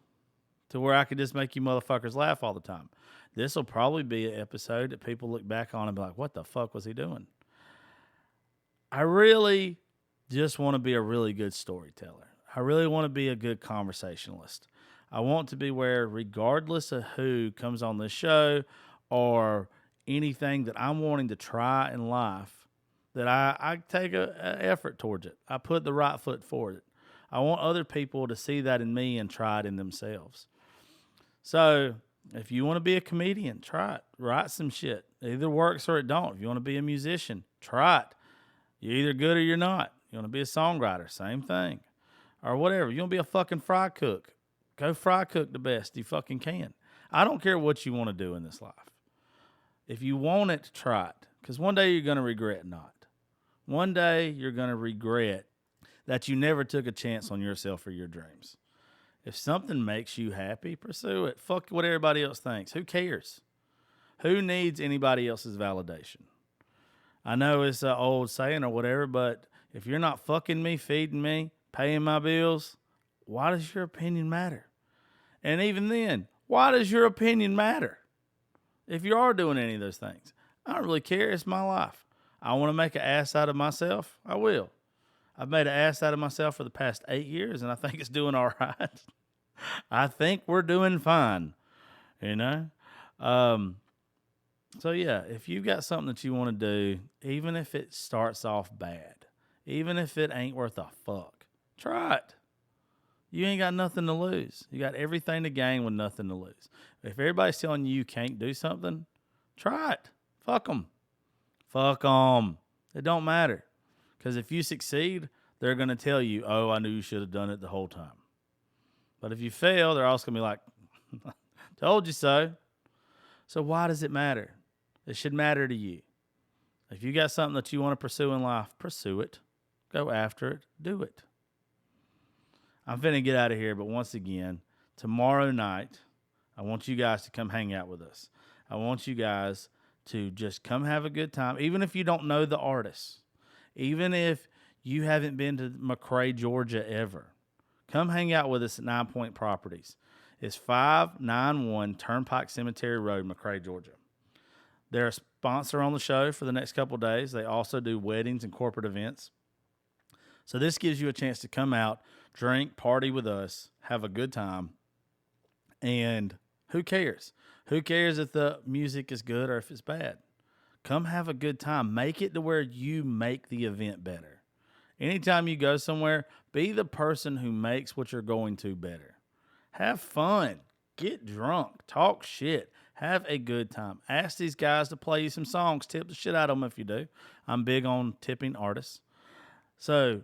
to where I could just make you motherfuckers laugh all the time. This will probably be an episode that people look back on and be like, what the fuck was he doing? I really just want to be a really good storyteller. I really want to be a good conversationalist. I want to be where, regardless of who comes on this show or anything that I'm wanting to try in life, that I take an effort towards it. I put the right foot forward it. I want other people to see that in me and try it in themselves. So if you want to be a comedian, try it. Write some shit. It either works or it don't. If you want to be a musician, try it. You're either good or you're not. You want to be a songwriter, same thing. Or whatever. You want to be a fucking fry cook. Go fry cook the best you fucking can. I don't care what you want to do in this life. If you want it, try it. Because one day you're going to regret not. One day you're going to regret that you never took a chance on yourself or your dreams. If something makes you happy, pursue it. Fuck what everybody else thinks. Who cares? Who needs anybody else's validation? I know it's an old saying or whatever, but if you're not fucking me, feeding me, paying my bills, why does your opinion matter? And even then, why does your opinion matter? If you are doing any of those things, I don't really care. It's my life. I want to make an ass out of myself. I will. I've made an ass out of myself for the past 8 years, and I think it's doing all right. I think we're doing fine, you know? So, yeah, if you've got something that you want to do, even if it starts off bad, even if it ain't worth a fuck, try it. You ain't got nothing to lose. You got everything to gain with nothing to lose. If everybody's telling you can't do something, try it. Fuck them. Fuck them. It don't matter. Because if you succeed, they're going to tell you, oh, I knew you should have done it the whole time. But if you fail, they're also going to be like, told you so. So why does it matter? It should matter to you. If you got something that you want to pursue in life, pursue it. Go after it. Do it. I'm finna get out of here, but once again, tomorrow night, I want you guys to come hang out with us. I want you guys to just come have a good time, even if you don't know the artists, even if you haven't been to McRae, Georgia ever. Come hang out with us at 9 Point Properties. It's 591 Turnpike Cemetery Road, McRae, Georgia. They're a sponsor on the show for the next couple of days. They also do weddings and corporate events. So this gives you a chance to come out, drink, party with us, have a good time. And who cares? Who cares if the music is good or if it's bad? Come have a good time. Make it to where you make the event better. Anytime you go somewhere, be the person who makes what you're going to better. Have fun. Get drunk. Talk shit. Have a good time. Ask these guys to play you some songs. Tip the shit out of them if you do. I'm big on tipping artists. So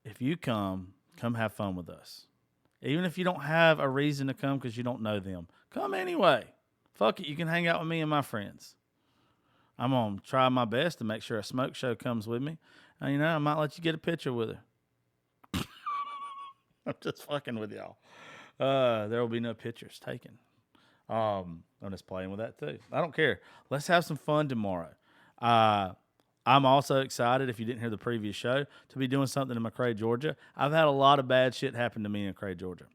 if you come have fun with us. Even if you don't have a reason to come because you don't know them, come anyway. Fuck it. You can hang out with me and my friends. I'm going to try my best to make sure a smoke show comes with me. And, I might let you get a picture with her. I'm just fucking with y'all. There will be no pictures taken. I'm just playing with that too. I don't care. Let's have some fun tomorrow. I'm also excited, if you didn't hear the previous show, to be doing something in McRae, Georgia. I've had a lot of bad shit happen to me in McRae, Georgia.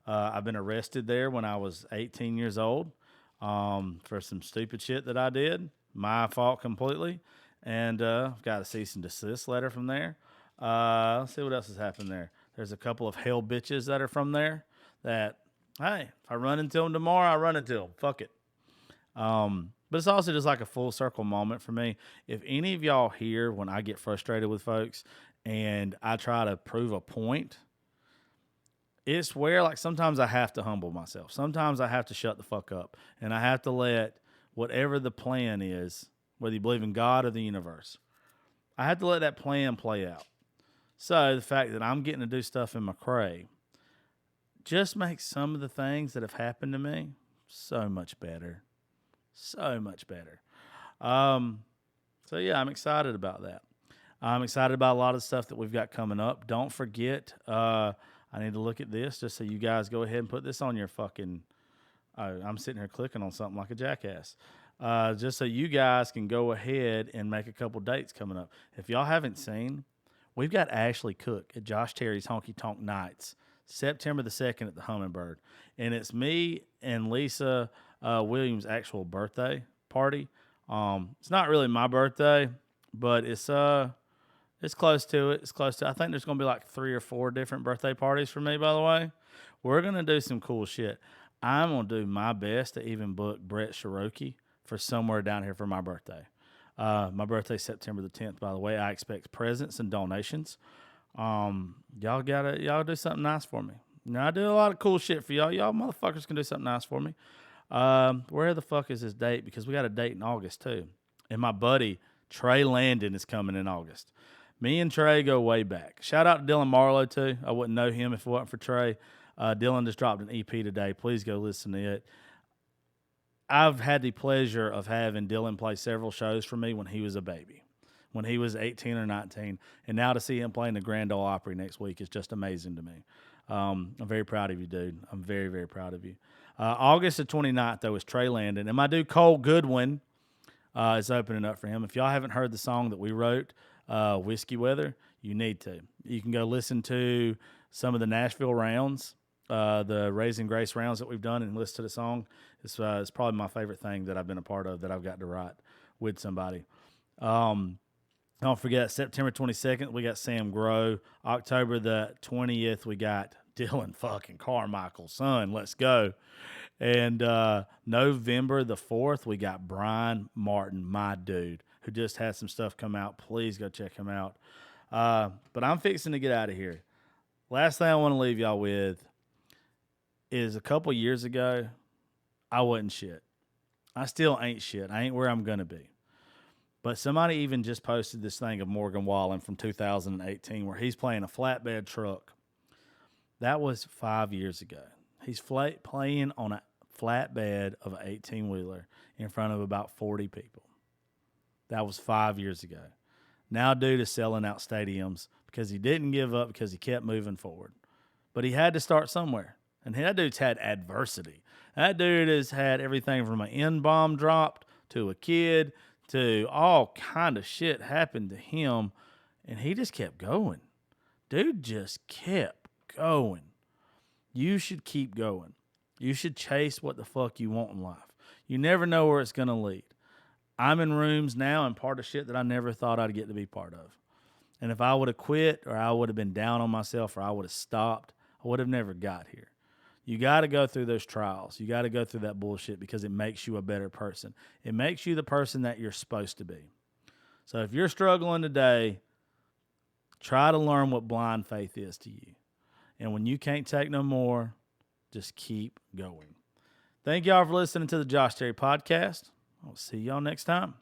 I've been arrested there when I was 18 years old for some stupid shit that I did. My fault completely. And I've got a cease and desist letter from there. Let's see what else has happened there. There's a couple of hell bitches that are from there that, hey, if I run into them tomorrow, I run into them. Fuck it. But it's also just like a full circle moment for me. If any of y'all hear when I get frustrated with folks and I try to prove a point, it's where like sometimes I have to humble myself. Sometimes I have to shut the fuck up and I have to let whatever the plan is, whether you believe in God or the universe, I have to let that plan play out. So the fact that I'm getting to do stuff in McRae just makes some of the things that have happened to me so much better. So much better. So yeah, I'm excited about that. I'm excited about a lot of stuff that we've got coming up. Don't forget, I need to look at this just so you guys go ahead and put this on your fucking, I'm sitting here clicking on something like a jackass. Just so you guys can go ahead and make a couple dates coming up. If y'all haven't seen, we've got Ashley Cook at Josh Terry's Honky Tonk Nights, September the 2nd at the Hummingbird. And it's me and Lisa Williams' actual birthday party. It's not really my birthday, but it's close to it. It's close to, I think there's going to be like 3 or 4 different birthday parties for me, by the way. We're going to do some cool shit. I'm going to do my best to even book Brett Cherokee for somewhere down here for my birthday. My birthday's September the 10th, by the way. I expect presents and donations. Y'all do something nice for me. Now, I do a lot of cool shit for y'all. Y'all motherfuckers can do something nice for me. Where the fuck is this date? Because we got a date in August, too. And my buddy, Trey Landon, is coming in August. Me and Trey go way back. Shout out to Dylan Marlowe, too. I wouldn't know him if it wasn't for Trey. Dylan just dropped an EP today. Please go listen to it. I've had the pleasure of having Dylan play several shows for me when he was a baby, when he was 18 or 19. And now to see him playing the Grand Ole Opry next week is just amazing to me. I'm very proud of you, dude. I'm very, very proud of you. August the 29th, though, is Trey Landon. And my dude Cole Goodwin is opening up for him. If y'all haven't heard the song that we wrote, Whiskey Weather, you need to. You can go listen to some of the Nashville rounds, the Raising Grace rounds that we've done, and listen to the song. It's probably my favorite thing that I've been a part of that I've got to write with somebody. Don't forget, September 22nd, we got Sam Grow. October the 20th, we got Dylan fucking Carmichael's son. Let's go. And November the 4th, we got Brian Martin, my dude, who just had some stuff come out. Please go check him out. But I'm fixing to get out of here. Last thing I want to leave y'all with is a couple years ago, I wasn't shit. I still ain't shit. I ain't where I'm going to be. But somebody even just posted this thing of Morgan Wallen from 2018 where he's playing a flatbed truck. That was 5 years ago. He's playing on a flatbed of an 18-wheeler in front of about 40 people. That was 5 years ago. Now dude is selling out stadiums because he didn't give up, because he kept moving forward. But he had to start somewhere. And that dude's had adversity. That dude has had everything from an N-bomb dropped to a kid to all kind of shit happened to him. And he just kept going. Dude just kept going. You should keep going. You should chase what the fuck you want in life. You never know where it's going to lead. I'm in rooms now and part of shit that I never thought I'd get to be part of. And if I would have quit, or I would have been down on myself, or I would have stopped, I would have never got here. You got to go through those trials. You got to go through that bullshit because it makes you a better person. It makes you the person that you're supposed to be. So if you're struggling today, try to learn what blind faith is to you. And when you can't take no more, just keep going. Thank y'all for listening to the Josh Terry Podcast. I'll see y'all next time.